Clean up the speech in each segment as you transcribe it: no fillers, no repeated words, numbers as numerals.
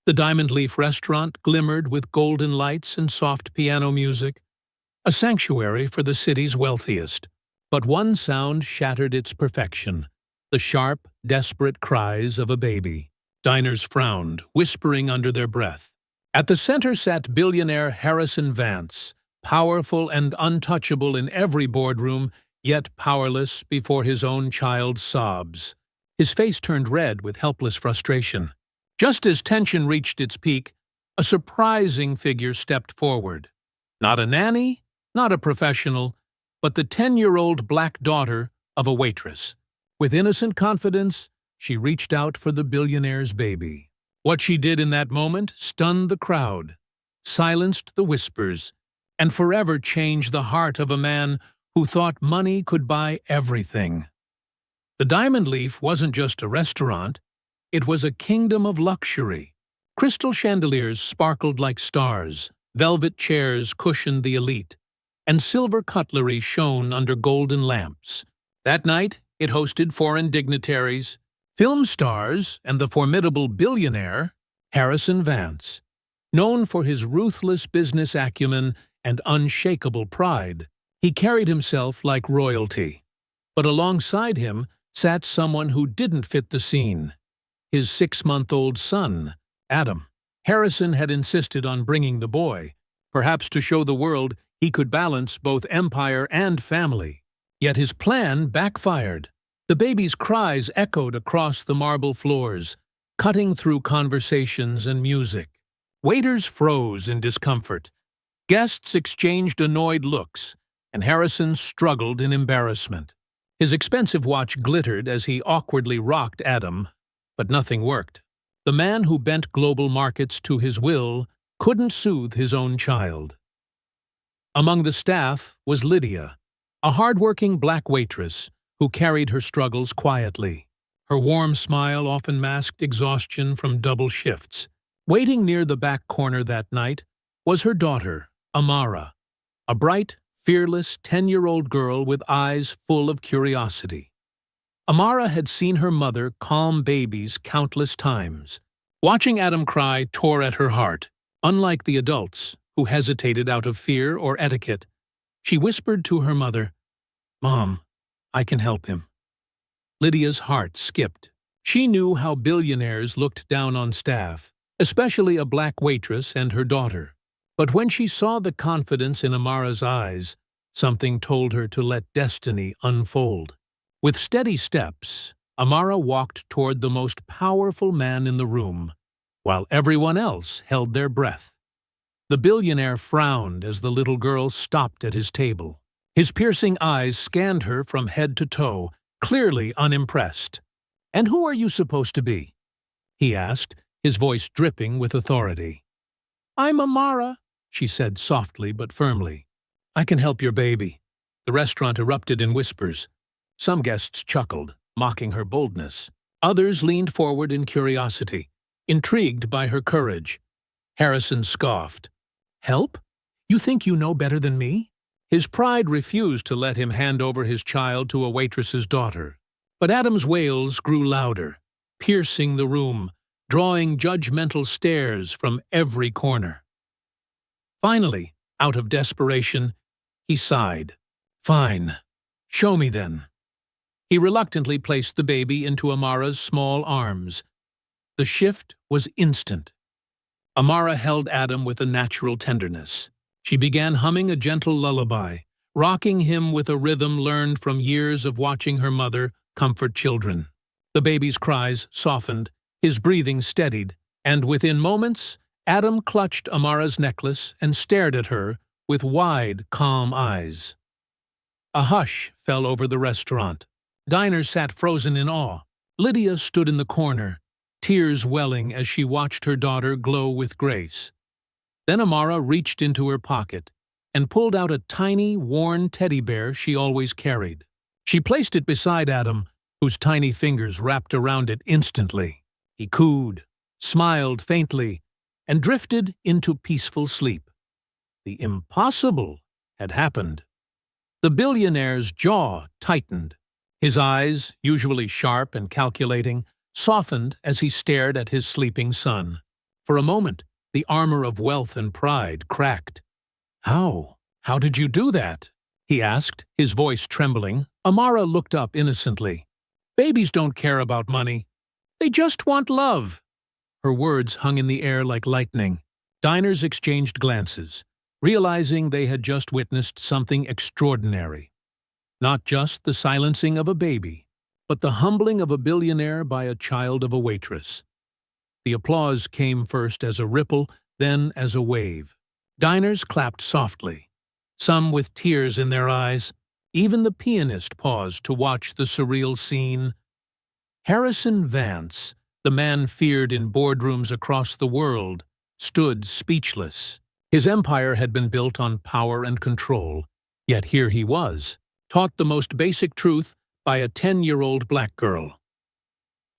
The Diamond Leaf restaurant glimmered with golden lights and soft piano music, a sanctuary for the city's wealthiest. But one sound shattered its perfection: the sharp, desperate cries of a baby. Diners frowned, whispering under their breath. At the center sat billionaire Harrison Vance, powerful and untouchable in every boardroom, yet powerless before his own child's sobs. His face turned red with helpless frustration. Just as tension reached its peak, a surprising figure stepped forward. Not a nanny, not a professional, but the 10-year-old black daughter of a waitress. With innocent confidence, she reached out for the billionaire's baby. What she did in that moment stunned the crowd, silenced the whispers, and forever changed the heart of a man who thought money could buy everything. The Diamond Leaf wasn't just a restaurant, it was a kingdom of luxury. Crystal chandeliers sparkled like stars, velvet chairs cushioned the elite, and silver cutlery shone under golden lamps. That night, it hosted foreign dignitaries, film stars, and the formidable billionaire, Harrison Vance. Known for his ruthless business acumen and unshakable pride, he carried himself like royalty. But alongside him sat someone who didn't fit the scene: his 6-month-old son, Adam. Harrison had insisted on bringing the boy, perhaps to show the world he could balance both empire and family. Yet his plan backfired. The baby's cries echoed across the marble floors, cutting through conversations and music. Waiters froze in discomfort. Guests exchanged annoyed looks, and Harrison struggled in embarrassment. His expensive watch glittered as he awkwardly rocked Adam, but nothing worked. The man who bent global markets to his will couldn't soothe his own child. Among the staff was Lydia, a hard-working black waitress who carried her struggles quietly. Her warm smile often masked exhaustion from double shifts. Waiting near the back corner that night was her daughter, Amara, a bright, fearless 10-year-old girl with eyes full of curiosity. Amara had seen her mother calm babies countless times. Watching Adam cry tore at her heart. Unlike the adults, who hesitated out of fear or etiquette, she whispered to her mother, "Mom, I can help him." Lydia's heart skipped. She knew how billionaires looked down on staff, especially a black waitress and her daughter. But when she saw the confidence in Amara's eyes, something told her to let destiny unfold. With steady steps, Amara walked toward the most powerful man in the room, while everyone else held their breath. The billionaire frowned as the little girl stopped at his table. His piercing eyes scanned her from head to toe, clearly unimpressed. "And who are you supposed to be?" he asked, his voice dripping with authority. "I'm Amara," she said softly but firmly. "I can help your baby." The restaurant erupted in whispers. Some guests chuckled, mocking her boldness. Others leaned forward in curiosity, intrigued by her courage. Harrison scoffed. "Help? You think you know better than me?" His pride refused to let him hand over his child to a waitress's daughter. But Adam's wails grew louder, piercing the room, drawing judgmental stares from every corner. Finally, out of desperation, he sighed. "Fine. Show me then." He reluctantly placed the baby into Amara's small arms. The shift was instant. Amara held Adam with a natural tenderness. She began humming a gentle lullaby, rocking him with a rhythm learned from years of watching her mother comfort children. The baby's cries softened, his breathing steadied, and within moments, Adam clutched Amara's necklace and stared at her with wide, calm eyes. A hush fell over the restaurant. Diners sat frozen in awe. Lydia stood in the corner, tears welling as she watched her daughter glow with grace. Then Amara reached into her pocket and pulled out a tiny, worn teddy bear she always carried. She placed it beside Adam, whose tiny fingers wrapped around it instantly. He cooed, smiled faintly, and drifted into peaceful sleep. The impossible had happened. The billionaire's jaw tightened. His eyes, usually sharp and calculating, softened as he stared at his sleeping son. For a moment, the armor of wealth and pride cracked. "How? How did you do that?" he asked, his voice trembling. Amara looked up innocently. "Babies don't care about money. They just want love." Her words hung in the air like lightning. Diners exchanged glances, realizing they had just witnessed something extraordinary. Not just the silencing of a baby, but the humbling of a billionaire by a child of a waitress. The applause came first as a ripple, then as a wave. Diners clapped softly, some with tears in their eyes. Even the pianist paused to watch the surreal scene. Harrison Vance, the man feared in boardrooms across the world, stood speechless. His empire had been built on power and control, yet here he was, taught the most basic truth by a 10-year-old black girl.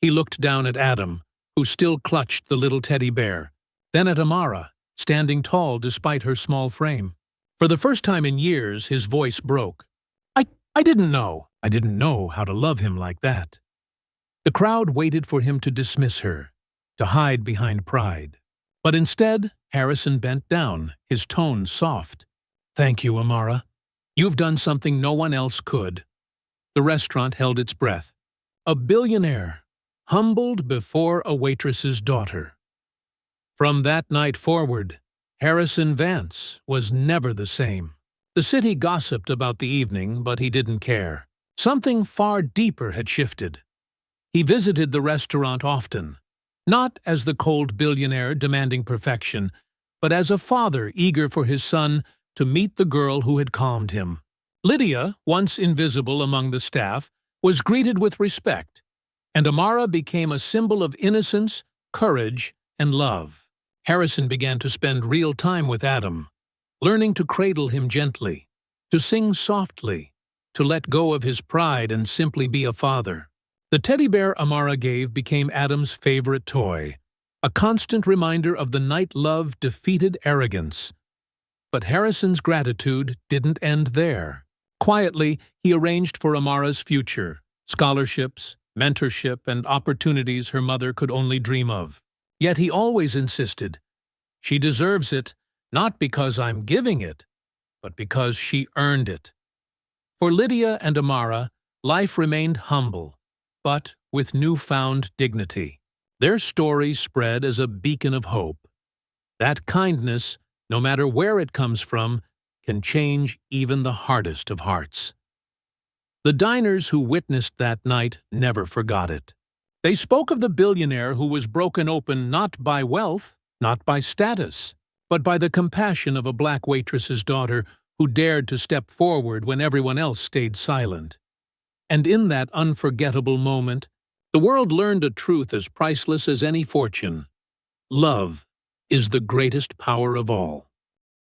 He looked down at Adam, who still clutched the little teddy bear, then at Amara, standing tall despite her small frame. For the first time in years, his voice broke. I didn't know. I didn't know how to love him like that." The crowd waited for him to dismiss her, to hide behind pride. But instead, Harrison bent down, his tone soft. "Thank you, Amara. You've done something no one else could." The restaurant held its breath. A billionaire, humbled before a waitress's daughter. From that night forward, Harrison Vance was never the same. The city gossiped about the evening, but he didn't care. Something far deeper had shifted. He visited the restaurant often, not as the cold billionaire demanding perfection, but as a father eager for his son to meet the girl who had calmed him. Lydia, once invisible among the staff, was greeted with respect, and Amara became a symbol of innocence, courage, and love. Harrison began to spend real time with Adam, learning to cradle him gently, to sing softly, to let go of his pride and simply be a father. The teddy bear Amara gave became Adam's favorite toy, a constant reminder of the night love defeated arrogance. But Harrison's gratitude didn't end there. Quietly, he arranged for Amara's future, scholarships, mentorship, and opportunities her mother could only dream of. Yet he always insisted, "She deserves it, not because I'm giving it, but because she earned it." For Lydia and Amara, life remained humble, but with newfound dignity. Their story spread as a beacon of hope. That kindness, no matter where it comes from, can change even the hardest of hearts. The diners who witnessed that night never forgot it. They spoke of the billionaire who was broken open not by wealth, not by status, but by the compassion of a black waitress's daughter who dared to step forward when everyone else stayed silent. And in that unforgettable moment, the world learned a truth as priceless as any fortune. Love is the greatest power of all.